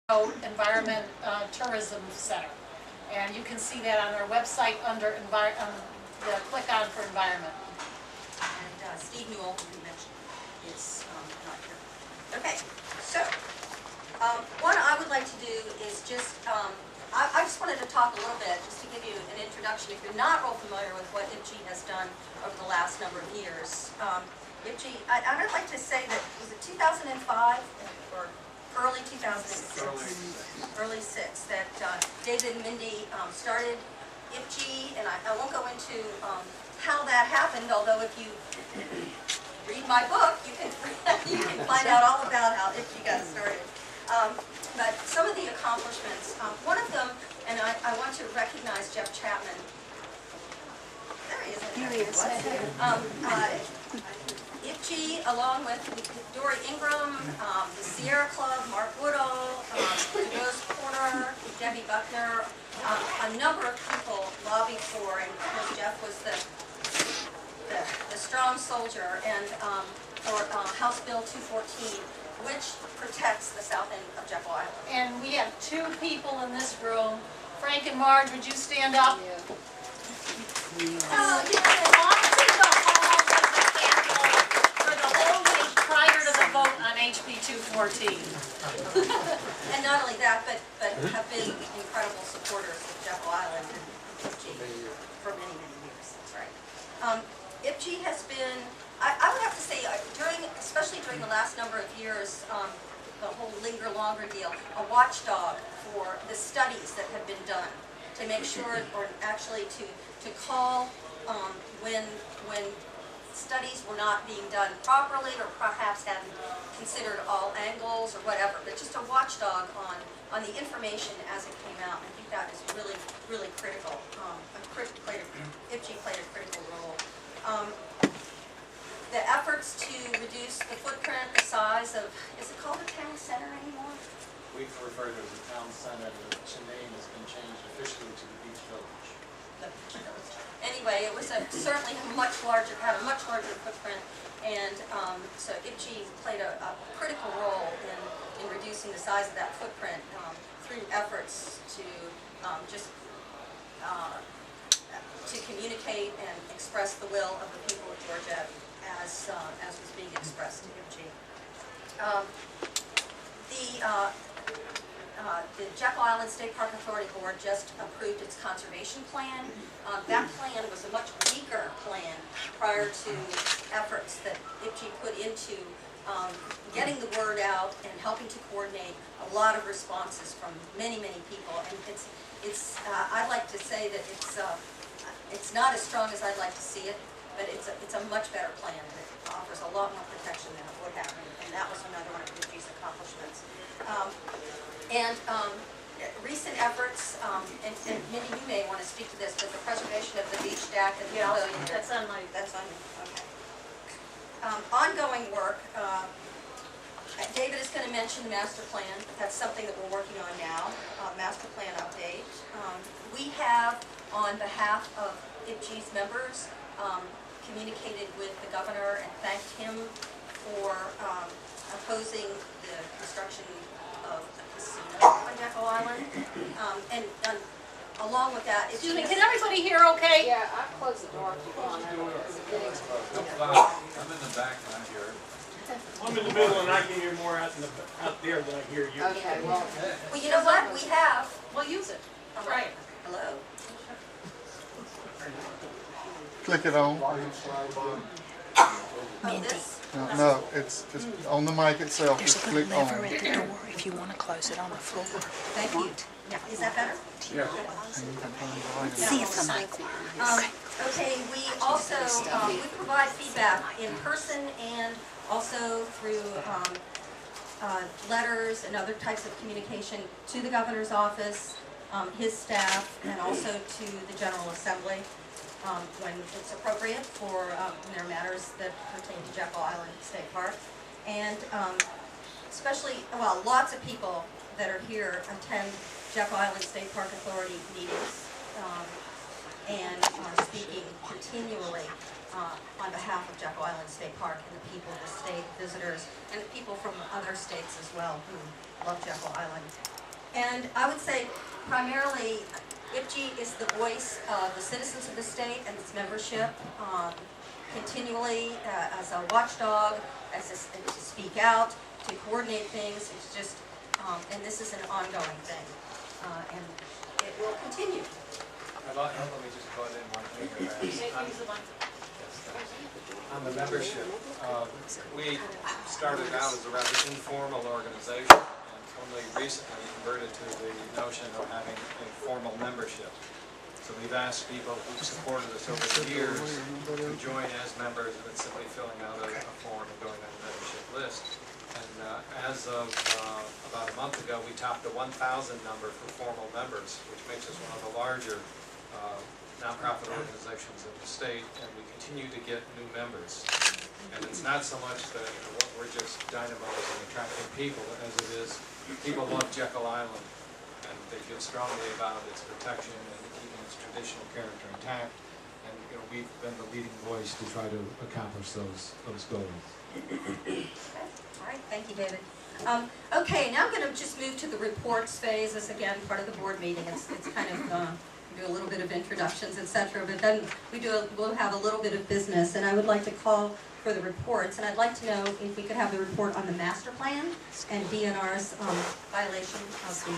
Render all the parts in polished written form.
Environment Tourism Center. And you can see that on our website under the click on for environment. And Steve Newell, who mentioned, is not here. Okay, so what I would like to do is just, I just wanted to talk a little bit, just to give you an introduction. If you're not real familiar with what IPJI has done over the last number of years, IPJI, I'd like to say that, was it 2005 or early 2006, early 6, that David and Mindy started IPJI, and I won't go into how that happened, although if you read my book, you can find out all about how IPJI got started. But some of the accomplishments, one of them, and I want to recognize Jeff Chapman. There he is. Here he is. IPJI, along with Dory Ingram, the Sierra Club, Mark Woodall, Rose Porter, Debbie Buckner, a number of people lobbied for, and of course Jeff was the strong soldier, and for House Bill 214, which protects the south end of Jekyll Island. And we have two people in this room. Frank and Marge, would you stand up? HB 214. And not only that, but have been incredible supporters of Jekyll Island and IPJI for many, many years. That's right. IPJI has been, I would have to say, especially during the last number of years, the whole linger longer deal, a watchdog for the studies that have been done to make sure, or actually to call when studies were not being done properly, or perhaps hadn't considered all angles or whatever, but just a watchdog on the information as it came out. I think that is really, really critical. IPJI played a critical role. The efforts to reduce the footprint, the size of, is it called the town center anymore? We refer to it as the town center. The name has been changed officially to the Beach Village. Anyway, it was certainly had a much larger footprint, and so IPJI played a critical role in reducing the size of that footprint through efforts to to communicate and express the will of the people of Georgia as was being expressed to IPJI. The Jekyll Island State Park Authority Board just approved its conservation plan. That plan was a much weaker plan prior to efforts that IPJI put into getting the word out and helping to coordinate a lot of responses from many, many people. And I'd like to say that it's not as strong as I'd like to see it, but it's a much better plan. It offers a lot more protection than it would have, and that was another one of IPJI's accomplishments. Recent efforts, and Mindy, you may want to speak to this, but the preservation of the beach deck and the pavilion. That's on my. That's on me. Okay. Ongoing work. David is going to mention the master plan. That's something that we're working on now. Master plan update. We have, on behalf of IPJI's members, communicated with the governor and thanked him for opposing the construction of a casino on Jekyll Island. And along with that, Excuse me, can everybody hear okay? Yeah, I closed the door if you want. I'm in the back and I hear it. I'm in the middle and I can hear more out there than I hear you. Okay, well, you know what? We have. We'll use it. Right. Hello? Click it on. Oh, this? No, it's just on the mic itself. There's Just a click little on. lever at the door if you want to close it on the floor. Thank you. Yeah, is that better? Yeah. See if the mic works. Okay, we also we provide feedback in person and also through letters and other types of communication to the governor's office, his staff, and also to the General Assembly when it's appropriate for their matters that pertain to Jekyll Island State Park. And especially, well, lots of people that are here attend Jekyll Island State Park Authority meetings and are speaking continually on behalf of Jekyll Island State Park and the people of the state, visitors, and the people from other states as well who love Jekyll Island. And I would say primarily, IPJI is the voice of the citizens of the state and its membership, continually as a watchdog, to speak out, to coordinate things. It's just, and this is an ongoing thing, and it will continue. Let me just put in one thing here. Use the one. On the membership, we started out as a rather informal organization and only recently converted to the notion of having a formal membership. So we've asked people who've supported us over the years to join as members, and it's simply filling out a form and going on the membership list. And as of about a month ago, we topped the 1,000 number for formal members, which makes us one of the larger nonprofit organizations in the state, and we continue to get new members. And it's not so much that we're just dynamos and attracting people, as it is people love Jekyll Island, and they feel strongly about its protection and keeping its traditional character intact. And we've been the leading voice to try to accomplish those goals. Okay. All right, thank you, David. Okay, now I'm going to just move to the reports phase. This again part of the board meeting. It's kind of do a little bit of introductions, etc. But then we'll have a little bit of business, and I would like to call for the reports. And I'd like to know if we could have the report on the master plan and DNR's violation of the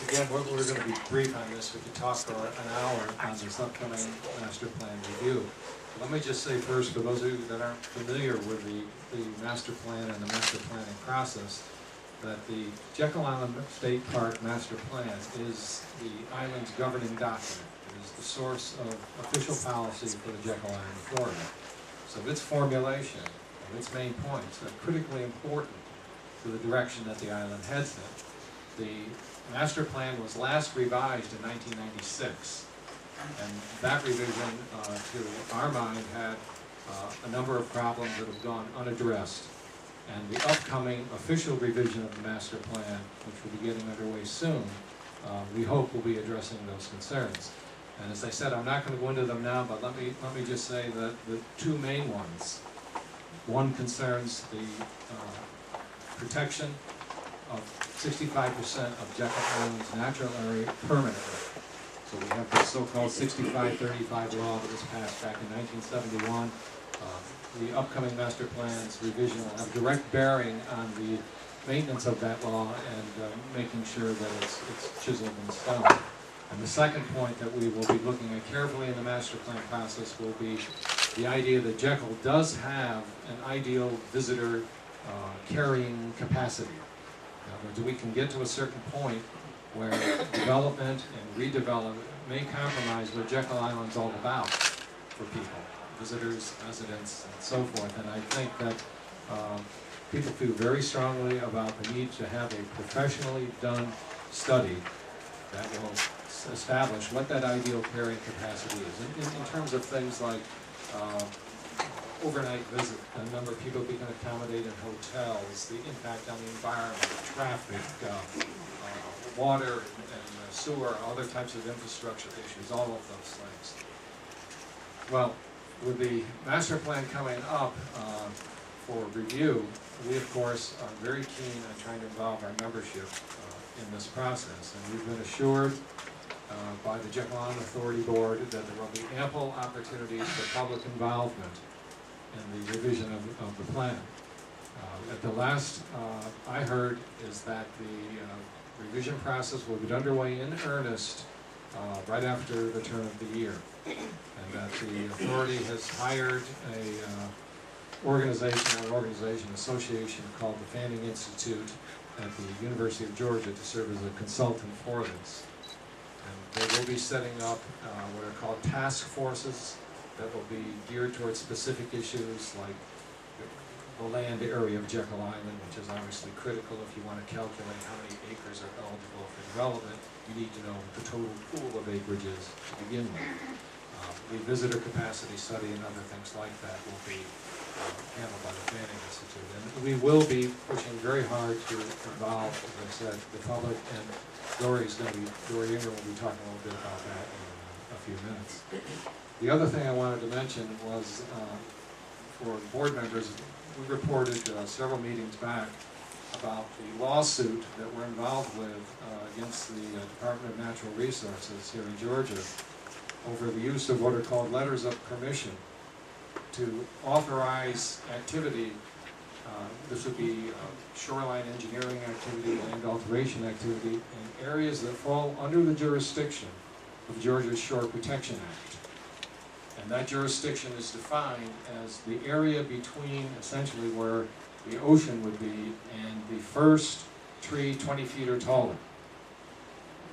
Again, we're going to be brief on this. We could talk for an hour on this upcoming master plan review. Let me just say first, for those of you that aren't familiar with the master plan and the master planning process, that the Jekyll Island State Park Master Plan is the island's governing document. It is the source of official policy for the Jekyll Island Authority. So its formulation and its main points are critically important to the direction that the island heads in. The master plan was last revised in 1996, and that revision, to our mind, had a number of problems that have gone unaddressed. And the upcoming official revision of the master plan, which will be getting underway soon, we hope will be addressing those concerns. And as I said, I'm not going to go into them now, but let me just say that the two main ones. One concerns the protection of 65% of Jekyll Island's natural area permanently. So we have the so-called 65-35 law that was passed back in 1971. The upcoming master plan's revision will have direct bearing on the maintenance of that law and making sure that it's chiseled in stone. And the second point that we will be looking at carefully in the master plan process will be the idea that Jekyll does have an ideal visitor carrying capacity. In other words, we can get to a certain point where development and redevelopment may compromise what Jekyll Island's all about for people. Visitors, residents, and so forth. And I think that people feel very strongly about the need to have a professionally done study that will establish what that ideal carrying capacity is. In terms of things like overnight visit, the number of people we can accommodate in hotels, the impact on the environment, traffic, water and sewer, other types of infrastructure issues, all of those things. Well, with the master plan coming up for review, we of course are very keen on trying to involve our membership in this process. And we've been assured by the Jekyll Island Authority Board that there will be ample opportunities for public involvement in the revision of the plan. At the last I heard is that the revision process will get underway in earnest right after the turn of the year. And that the authority has hired a association called the Fanning Institute at the University of Georgia to serve as a consultant for this. And they will be setting up what are called task forces that will be geared towards specific issues like the land area of Jekyll Island, which is obviously critical if you want to calculate how many acres are eligible for development. You need to know what the total pool of acreage is to begin with. The visitor capacity study and other things like that will be handled by the Fanning Institute. And we will be pushing very hard to involve, as I said, the public, and Dory Ingram will be talking a little bit about that in a few minutes. The other thing I wanted to mention was for board members, we reported several meetings back about the lawsuit that we're involved with against the Department of Natural Resources here in Georgia over the use of what are called letters of permission to authorize activity. This would be shoreline engineering activity, land alteration activity in areas that fall under the jurisdiction of Georgia's Shore Protection Act. And that jurisdiction is defined as the area between essentially where the ocean would be and the first tree 20 feet or taller.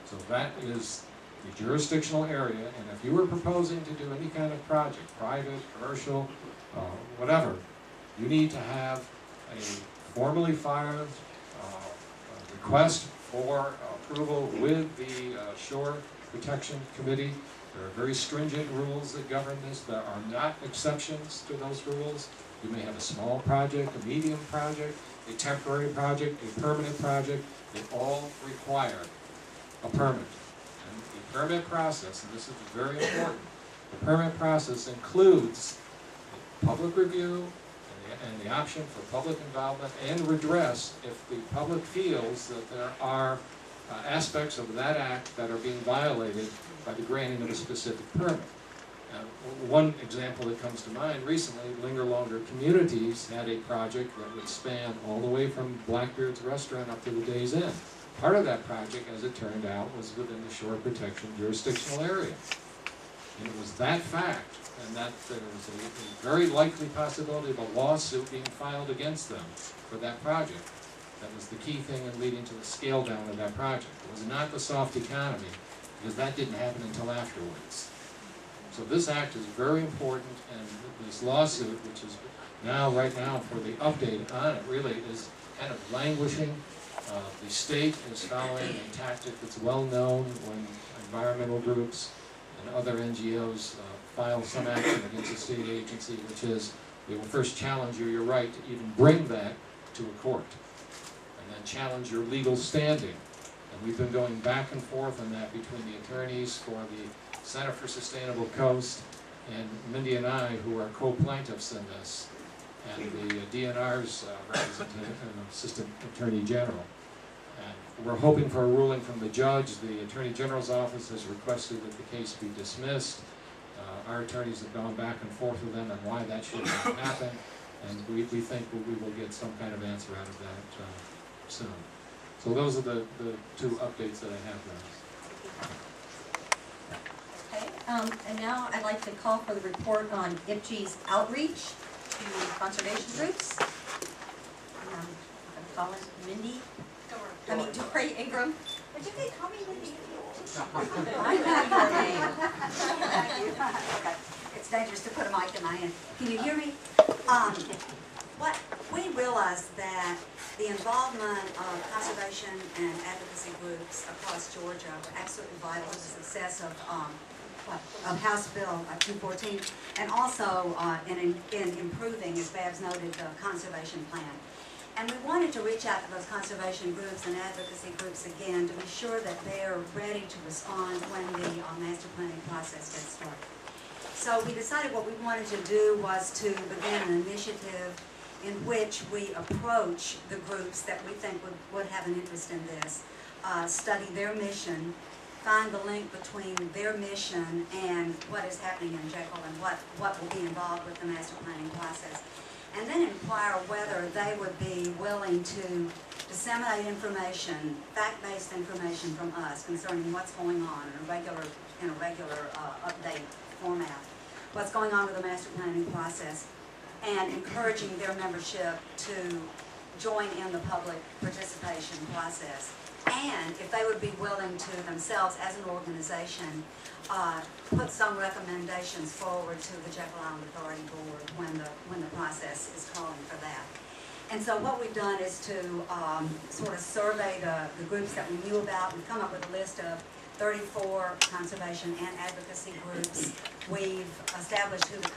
So that is the jurisdictional area, and if you were proposing to do any kind of project, private, commercial, whatever, you need to have a formally filed request for approval with the Shore Protection Committee. There are very stringent rules that govern this. There are not exceptions to those rules. You may have a small project, a medium project, a temporary project, a permanent project. They all require a permit. And the permit process, and this is very important, the permit process includes a public review and the option for public involvement and redress if the public feels that there are aspects of that act that are being violated by the granting of a specific permit. One example that comes to mind recently, Linger Longer Communities had a project that would span all the way from Blackbeard's Restaurant up to the Days Inn. Part of that project, as it turned out, was within the shore protection jurisdictional area. And it was that fact, and that there was a very likely possibility of a lawsuit being filed against them for that project. That was the key thing in leading to the scale down of that project. It was not the soft economy, because that didn't happen until afterwards. So this act is very important, and this lawsuit, which is right now for the update on it, really is kind of languishing. The state is following a tactic that's well known when environmental groups and other NGOs file some action against a state agency, which is they will first challenge your right to even bring that to a court, and then challenge your legal standing. And we've been going back and forth on that between the attorneys for the Center for Sustainable Coast and Mindy and I, who are co-plaintiffs in this, and the DNR's representative and Assistant Attorney General. And we're hoping for a ruling from the judge. The Attorney General's office has requested that the case be dismissed. Our attorneys have gone back and forth with them on why that should not happen, and we think we will get some kind of answer out of that soon. So those are the two updates that I have there. Okay, and now I'd like to call for the report on IPJI's outreach to conservation groups. I'm going to call it Mindy. Dupree Ingram. Would you call me Mindy? I know your name. Okay. It's dangerous to put a mic in my hand. Can you hear me? What we realized that the involvement of conservation and advocacy groups across Georgia were absolutely vital to the success of House Bill 214, and also in improving, as Babs noted, the conservation plan. And we wanted to reach out to those conservation groups and advocacy groups again to be sure that they're ready to respond when the master planning process gets started. So we decided what we wanted to do was to begin an initiative in which we approach the groups that we think would have an interest in this, study their mission, find the link between their mission and what is happening in Jekyll and what will be involved with the master planning process. And then inquire whether they would be willing to disseminate information, fact-based information from us concerning what's going on in a regular update format, what's going on with the master planning process, and encouraging their membership to join in the public participation process. And if they would be willing to themselves, as an organization, put some recommendations forward to the Jekyll Island Authority Board when the process is calling for that. And so what we've done is to sort of survey the groups that we knew about. We've come up with a list of 34 conservation and advocacy groups. We've established who the